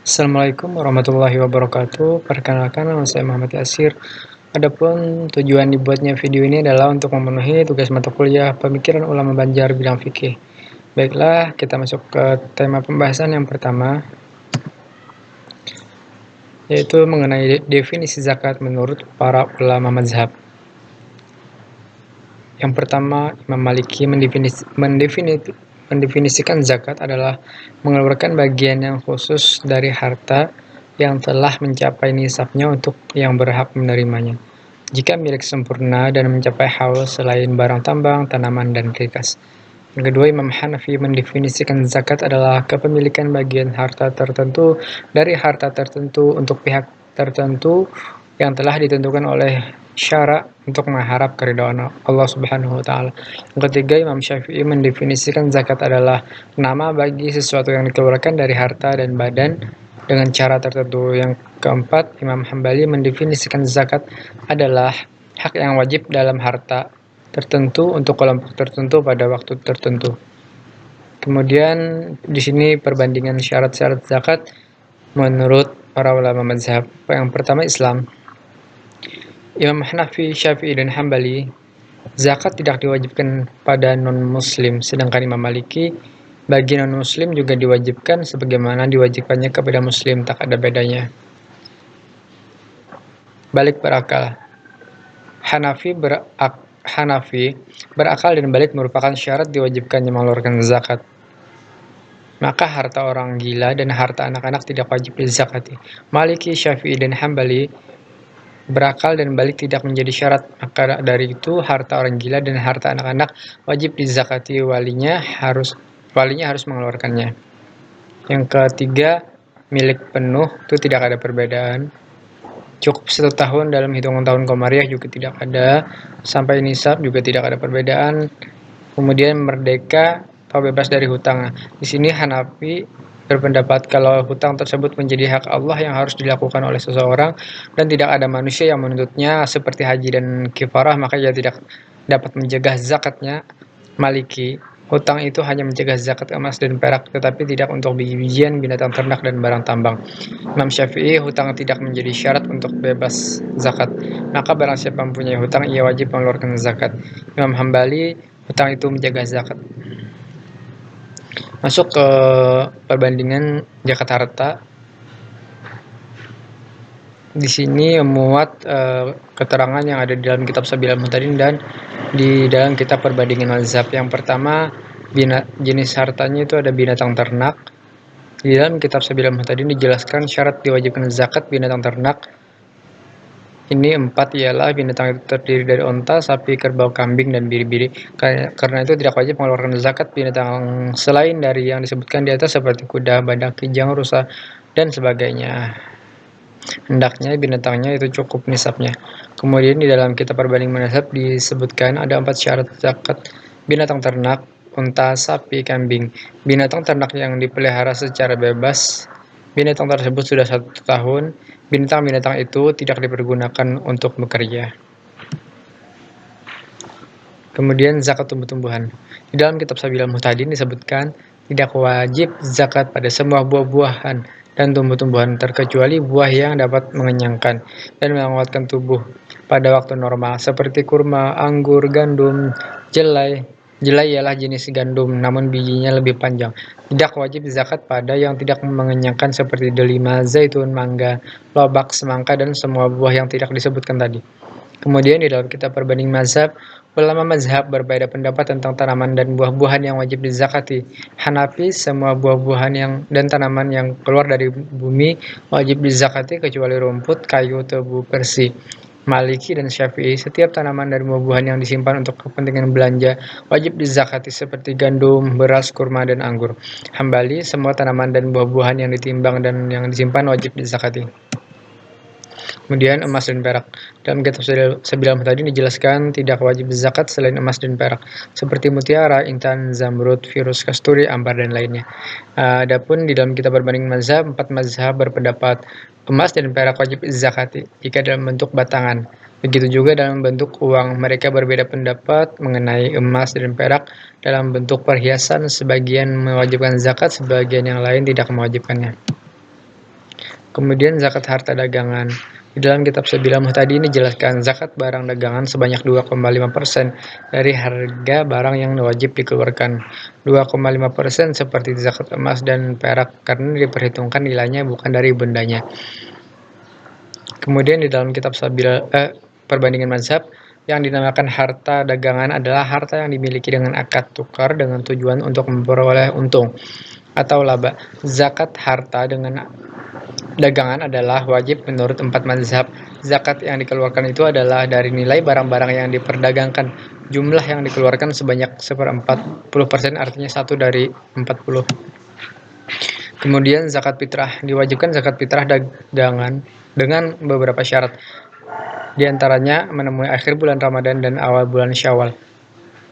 Assalamualaikum warahmatullahi wabarakatuh. Perkenalkan, nama saya Muhammad Yasir. Adapun tujuan dibuatnya video ini adalah untuk memenuhi tugas mata kuliah Pemikiran Ulama Banjar bidang fikih. Baiklah, kita masuk ke tema pembahasan yang pertama, yaitu mengenai definisi zakat menurut para ulama mazhab. Yang pertama, Imam Maliki mendefinisikan zakat adalah mengeluarkan bagian yang khusus dari harta yang telah mencapai nisabnya untuk yang berhak menerimanya. Jika milik sempurna dan mencapai haul selain barang tambang, tanaman, dan rikas. Yang kedua, Imam Hanafi mendefinisikan zakat adalah kepemilikan bagian harta tertentu dari harta tertentu untuk pihak tertentu yang telah ditentukan oleh syara untuk mengharap keridhaan Allah Subhanahu wa taala. Yang ketiga, Imam Syafi'i mendefinisikan zakat adalah nama bagi sesuatu yang dikeluarkan dari harta dan badan dengan cara tertentu. Yang keempat, Imam Hambali mendefinisikan zakat adalah hak yang wajib dalam harta tertentu untuk kelompok tertentu pada waktu tertentu. Kemudian di sini perbandingan syarat-syarat zakat menurut para ulama mazhab. Yang pertama, Islam. Imam Hanafi, Syafi'i, dan Hambali, zakat tidak diwajibkan pada non-muslim, sedangkan Imam Maliki, bagi non-muslim juga diwajibkan sebagaimana diwajibkannya kepada muslim, tak ada bedanya. Balik berakal. Hanafi berakal dan balik merupakan syarat diwajibkannya mengeluarkan zakat. Maka harta orang gila dan harta anak-anak tidak wajib dizakati. Maliki, Syafi'i, dan Hambali berakal dan balik tidak menjadi syarat, maka dari itu harta orang gila dan harta anak-anak wajib dizakati, walinya harus mengeluarkannya. Yang ketiga, milik penuh itu tidak ada perbedaan. Cukup 1 tahun dalam hitungan tahun Komariah juga tidak ada, sampai nisab juga tidak ada perbedaan. Kemudian merdeka atau bebas dari hutang. Di sini Hanafi berpendapat kalau hutang tersebut menjadi hak Allah yang harus dilakukan oleh seseorang dan tidak ada manusia yang menuntutnya seperti haji dan kifarah, maka ia tidak dapat menjaga zakatnya. Maliki, hutang itu hanya mencegah zakat emas dan perak, tetapi tidak untuk biji-bijian, binatang ternak, dan barang tambang. Imam Syafi'i, hutang tidak menjadi syarat untuk bebas zakat, maka barang siapa mempunyai hutang, ia wajib mengeluarkan zakat. Imam Hambali, hutang itu menjaga zakat. Masuk ke perbandingan zakat harta. Di sini memuat keterangan yang ada di dalam kitab Sabilul Muhtadin dan di dalam kitab perbandingan mazhab. Yang pertama, jenis hartanya itu ada binatang ternak. Di dalam kitab Sabilul Muhtadin dijelaskan syarat diwajibkan zakat binatang ternak. Ini 4, ialah binatang itu terdiri dari onta, sapi, kerbau, kambing, dan biri-biri. Karena itu tidak wajib mengeluarkan zakat binatang selain dari yang disebutkan di atas seperti kuda, badak, kijang, rusa, dan sebagainya. Hendaknya binatangnya itu cukup nisabnya. Kemudian di dalam kitab perbanding mazhab disebutkan ada 4 syarat zakat binatang ternak: unta, sapi, kambing. Binatang ternak yang dipelihara secara bebas, binatang tersebut sudah 1 tahun, binatang-binatang itu tidak dipergunakan untuk bekerja. Kemudian zakat tumbuh-tumbuhan. Di dalam kitab Sabilul Muhtadin disebutkan tidak wajib zakat pada semua buah-buahan dan tumbuh-tumbuhan terkecuali buah yang dapat mengenyangkan dan menguatkan tubuh pada waktu normal seperti kurma, anggur, gandum, jelai. Jelai ialah jenis gandum namun bijinya lebih panjang. Tidak wajib zakat pada yang tidak mengenyangkan seperti delima, zaitun, mangga, lobak, semangka, dan semua buah yang tidak disebutkan tadi. Kemudian di dalam kitab perbanding mazhab, ulama mazhab berbeda pendapat tentang tanaman dan buah-buahan yang wajib dizakati. Hanafi, semua buah-buahan dan tanaman yang keluar dari bumi wajib dizakati kecuali rumput, kayu, tebu, bersih. Maliki dan Syafi'i, setiap tanaman dan buah-buahan yang disimpan untuk kepentingan belanja wajib dizakati seperti gandum, beras, kurma, dan anggur. Hambali, semua tanaman dan buah-buahan yang ditimbang dan yang disimpan wajib dizakati. Kemudian emas dan perak. Dalam kitab Sabilul Muhtadin dijelaskan tidak wajib zakat selain emas dan perak, seperti mutiara, intan, zamrud, virus, kasturi, ambar, dan lainnya. Adapun di dalam kitab perbanding mazhab, 4 mazhab berpendapat emas dan perak wajib zakati jika dalam bentuk batangan. Begitu juga dalam bentuk uang. Mereka berbeda pendapat mengenai emas dan perak dalam bentuk perhiasan. Sebagian mewajibkan zakat, sebagian yang lain tidak mewajibkannya. Kemudian zakat harta dagangan. Di dalam kitab Sabila Muhtadi ini jelaskan zakat barang dagangan sebanyak 2,5% dari harga barang yang wajib dikeluarkan. 2,5% seperti zakat emas dan perak karena diperhitungkan nilainya bukan dari bendanya. Kemudian di dalam kitab perbandingan mazhab, yang dinamakan harta dagangan adalah harta yang dimiliki dengan akad tukar dengan tujuan untuk memperoleh untung atau laba. Zakat harta dengan dagangan adalah wajib menurut 4 mazhab. Zakat yang dikeluarkan itu adalah dari nilai barang-barang yang diperdagangkan. Jumlah yang dikeluarkan sebanyak 1/40%, artinya 1 dari 40. Kemudian zakat fitrah. Diwajibkan zakat fitrah dagangan dengan beberapa syarat. Di antaranya menemui akhir bulan Ramadan dan awal bulan Syawal.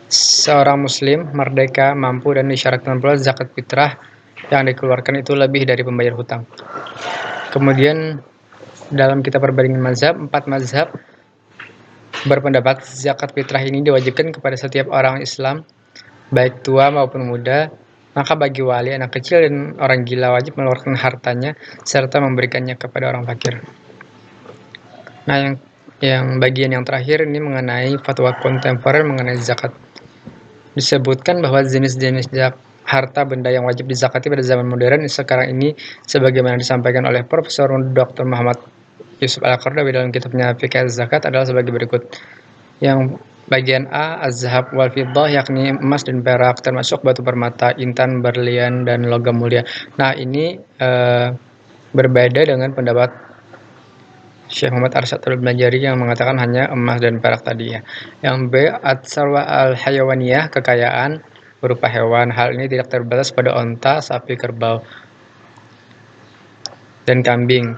Seorang muslim merdeka, mampu, dan disyaratkan pula zakat fitrah yang dikeluarkan itu lebih dari pembayar hutang. Kemudian dalam kitab perbandingan mazhab, 4 mazhab berpendapat zakat fitrah ini diwajibkan kepada setiap orang Islam, baik tua maupun muda. Maka bagi wali, anak kecil, dan orang gila wajib mengeluarkan hartanya serta memberikannya kepada orang fakir. Nah, yang bagian yang terakhir ini mengenai fatwa kontemporer mengenai zakat. Disebutkan bahwa jenis-jenis harta benda yang wajib dizakati pada zaman modern sekarang ini sebagaimana disampaikan oleh Profesor Dr. Muhammad Yusuf Al-Qaradawi dalam kitabnya Fikih Zakat adalah sebagai berikut. Yang bagian A, az-zahab wal fiddah, yakni emas dan perak, termasuk batu permata, intan, berlian, dan logam mulia. Nah, ini berbeda dengan pendapat Syekh Muhammad Arsyad Al-Banjari yang mengatakan hanya emas dan perak tadi ya. Yang B, at-sarwa al-hayawaniyah, kekayaan berupa hewan. Hal ini tidak terbatas pada onta, sapi, kerbau, dan kambing,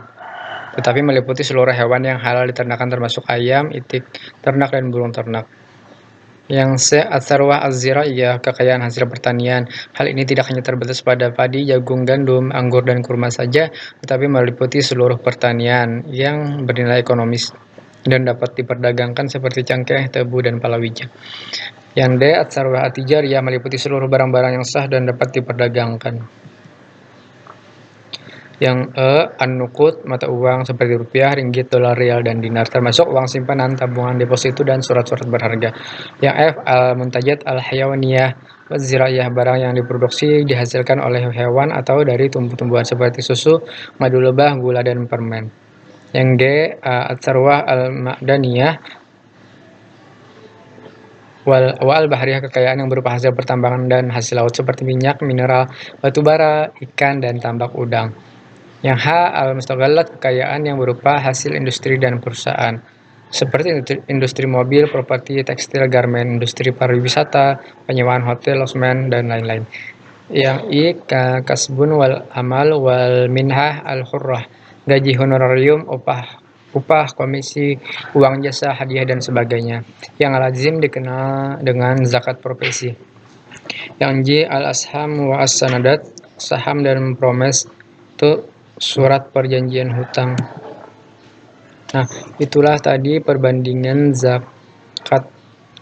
tetapi meliputi seluruh hewan yang halal diternakan termasuk ayam, itik ternak, dan burung ternak. Yang C, at-sarwah az-ziraiyah, kekayaan hasil pertanian. Hal ini tidak hanya terbatas pada padi, jagung, gandum, anggur, dan kurma saja, tetapi meliputi seluruh pertanian yang bernilai ekonomis dan dapat diperdagangkan seperti cengkeh, tebu, dan palawija. Yang D, at-sarwah at-tijariyah, meliputi seluruh barang-barang yang sah dan dapat diperdagangkan. Yang E, an-nuqud, mata uang seperti rupiah, ringgit, dolar, rial, dan dinar, termasuk uang simpanan, tabungan, deposito, dan surat-surat berharga. Yang F, al-muntajat al-hayawaniyah waz-ziraiyah, barang yang diproduksi dihasilkan oleh hewan atau dari tumbuh-tumbuhan seperti susu, madu lebah, gula, dan permen. Yang G, at-sarwah al-ma'daniyah wal bahriyah, kekayaan yang berupa hasil pertambangan dan hasil laut seperti minyak, mineral, batu bara, ikan, dan tambak udang. Yang H, al-mustaghallat, kekayaan yang berupa hasil industri dan perusahaan seperti industri mobil, properti, tekstil, garmen, industri pariwisata, penyewaan hotel, losmen, dan lain-lain. Yang I, kasbun wal amal wal minhah al-hurrah, gaji, honorarium, upah, komisi, uang jasa, hadiah, dan sebagainya. Yang lazim dikenal dengan zakat profesi. Yang J, al-asham wa as-sanadat, saham dan promes itu surat perjanjian hutang. Nah, itulah tadi perbandingan zakat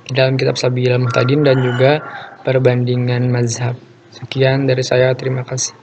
dalam kitab Sabilul Muhtadin dan juga perbandingan mazhab. Sekian dari saya, terima kasih.